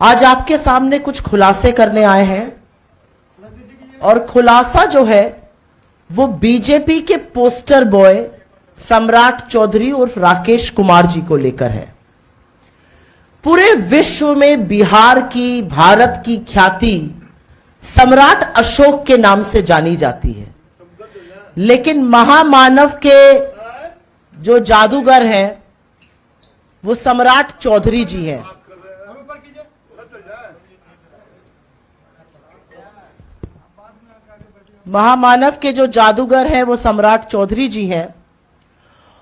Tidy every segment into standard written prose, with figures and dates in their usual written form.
आज आपके सामने कुछ खुलासे करने आए हैं और खुलासा जो है वो बीजेपी के पोस्टर बॉय सम्राट चौधरी उर्फ राकेश कुमार जी को लेकर है। पूरे विश्व में बिहार की, भारत की ख्याति सम्राट अशोक के नाम से जानी जाती है, लेकिन महामानव के जो जादूगर हैं वो सम्राट चौधरी जी हैं। महामानव के जो जादूगर हैं वो सम्राट चौधरी जी हैं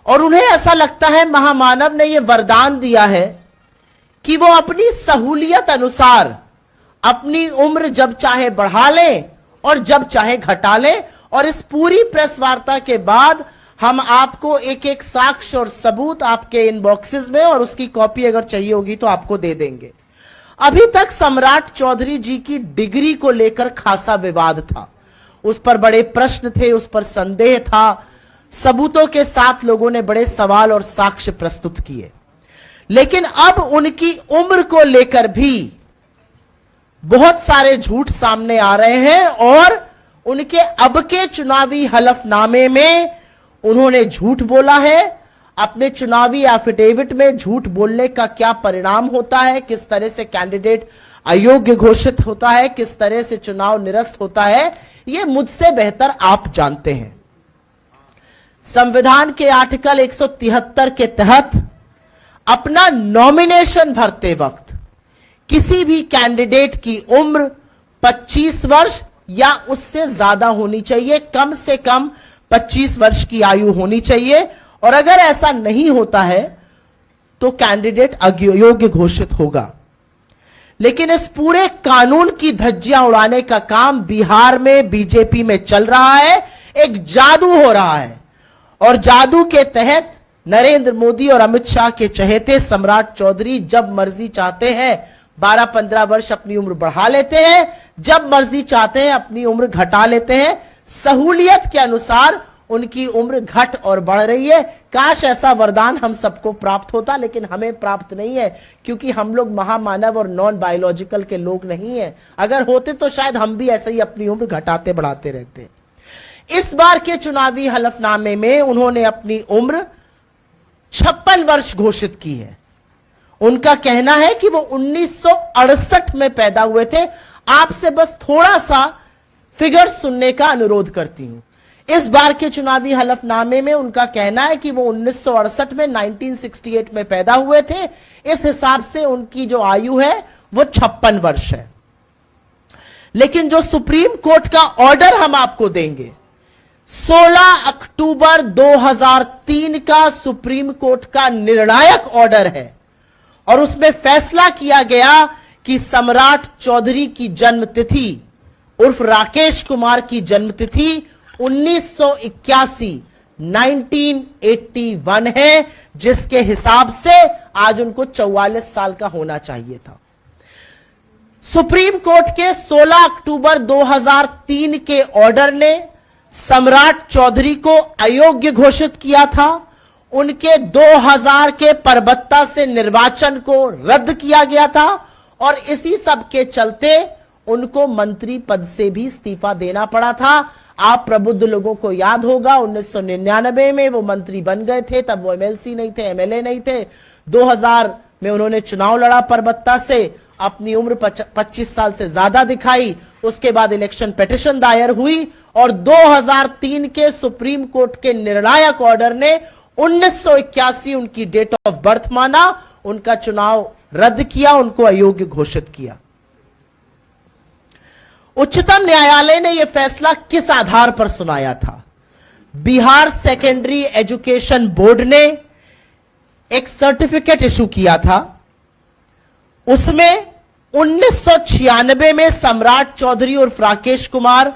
और उन्हें ऐसा लगता है महामानव ने ये वरदान दिया है कि वो अपनी सहूलियत अनुसार अपनी उम्र जब चाहे बढ़ा लें और जब चाहे घटा लें। और इस पूरी प्रेस वार्ता के बाद हम आपको एक एक साक्ष्य और सबूत आपके इनबॉक्सेस में और उसकी कॉपी अगर चाहिए होगी तो आपको दे देंगे। अभी तक सम्राट चौधरी जी की डिग्री को लेकर खासा विवाद था, उस पर बड़े प्रश्न थे, उस पर संदेह था, सबूतों के साथ लोगों ने बड़े सवाल और साक्ष्य प्रस्तुत किए। लेकिन अब उनकी उम्र को लेकर भी बहुत सारे झूठ सामने आ रहे हैं और उनके अब के चुनावी हलफनामे में उन्होंने झूठ बोला है। अपने चुनावी एफिडेविट में झूठ बोलने का क्या परिणाम होता है, किस तरह से कैंडिडेट अयोग्य घोषित होता है, किस तरह से चुनाव निरस्त होता है, ये मुझसे बेहतर आप जानते हैं। संविधान के आर्टिकल 173 के तहत अपना नॉमिनेशन भरते वक्त किसी भी कैंडिडेट की उम्र 25 वर्ष या उससे ज्यादा होनी चाहिए, कम से कम 25 वर्ष की आयु होनी चाहिए, और अगर ऐसा नहीं होता है तो कैंडिडेट अयोग्य घोषित होगा। लेकिन इस पूरे कानून की धज्जियां उड़ाने का काम बिहार में बीजेपी में चल रहा है, एक जादू हो रहा है और जादू के तहत नरेंद्र मोदी और अमित शाह के चहेते सम्राट चौधरी जब मर्जी चाहते हैं 12-15 वर्ष अपनी उम्र बढ़ा लेते हैं, जब मर्जी चाहते हैं अपनी उम्र घटा लेते हैं। सहूलियत के अनुसार उनकी उम्र घट और बढ़ रही है। काश ऐसा वरदान हम सबको प्राप्त होता, लेकिन हमें प्राप्त नहीं है क्योंकि हम लोग महामानव और नॉन बायोलॉजिकल के लोग नहीं हैं। अगर होते तो शायद हम भी ऐसे ही अपनी उम्र घटाते बढ़ाते रहते। इस बार के चुनावी हलफनामे में उन्होंने अपनी उम्र 56 वर्ष घोषित की है। उनका कहना है कि वो 1968 में पैदा हुए थे। आपसे बस थोड़ा सा फिगर सुनने का अनुरोध करती हूं। इस बार के चुनावी हलफनामे में उनका कहना है कि वो 1968 में 1968 में पैदा हुए थे। इस हिसाब से उनकी जो आयु है वो 56 वर्ष है। लेकिन जो सुप्रीम कोर्ट का ऑर्डर हम आपको देंगे, 16 अक्टूबर 2003 का सुप्रीम कोर्ट का निर्णायक ऑर्डर है और उसमें फैसला किया गया कि सम्राट चौधरी की जन्मतिथि उर्फ राकेश कुमार की जन्मतिथि 1981 है, जिसके हिसाब से आज उनको 44 साल का होना चाहिए था। सुप्रीम कोर्ट के 16 अक्टूबर 2003 के ऑर्डर ने सम्राट चौधरी को अयोग्य घोषित किया था। उनके 2000 के परबत्ता से निर्वाचन को रद्द किया गया था और इसी सब के चलते उनको मंत्री पद से भी इस्तीफा देना पड़ा था। आप प्रबुद्ध लोगों को याद होगा 1999 में वो मंत्री बन गए थे, तब वो एमएलसी नहीं थे, एमएलए नहीं थे। 2000 में उन्होंने चुनाव लड़ा परबत्ता से, अपनी उम्र 25 साल से ज्यादा दिखाई। उसके बाद इलेक्शन पिटीशन दायर हुई और 2003 के सुप्रीम कोर्ट के निर्णायक ऑर्डर ने 1981 उनकी डेट ऑफ बर्थ माना, उनका चुनाव रद्द किया, उनको अयोग्य घोषित किया। उच्चतम न्यायालय ने यह फैसला किस आधार पर सुनाया था? बिहार सेकेंडरी एजुकेशन बोर्ड ने एक सर्टिफिकेट इशू किया था। उसमें 1996 में सम्राट चौधरी और राकेश कुमार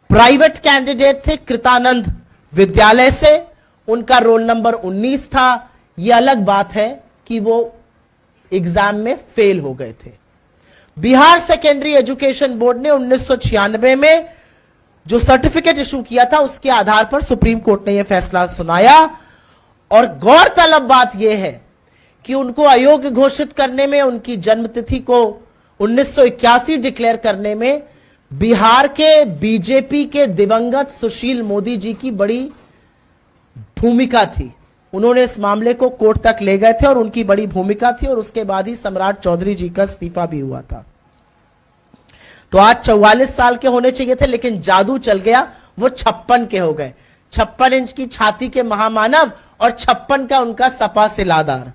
प्राइवेट कैंडिडेट थे कृतानंद विद्यालय से, उनका रोल नंबर 19 था। यह अलग बात है कि वो एग्जाम में फेल हो गए थे। बिहार सेकेंडरी एजुकेशन बोर्ड ने 1996 में जो सर्टिफिकेट इशू किया था उसके आधार पर सुप्रीम कोर्ट ने यह फैसला सुनाया। और गौरतलब बात यह है कि उनको अयोग्य घोषित करने में, उनकी जन्मतिथि को 1981 डिक्लेयर करने में बिहार के बीजेपी के दिवंगत सुशील मोदी जी की बड़ी भूमिका थी। उन्होंने इस मामले को कोर्ट तक ले गए थे और उनकी बड़ी भूमिका थी, और उसके बाद ही सम्राट चौधरी जी का इस्तीफा भी हुआ था। तो आज 44 साल के होने चाहिए थे, लेकिन जादू चल गया, वो 56 के हो गए। 56 इंच की छाती के महामानव और 56 का उनका सपा सिलादार।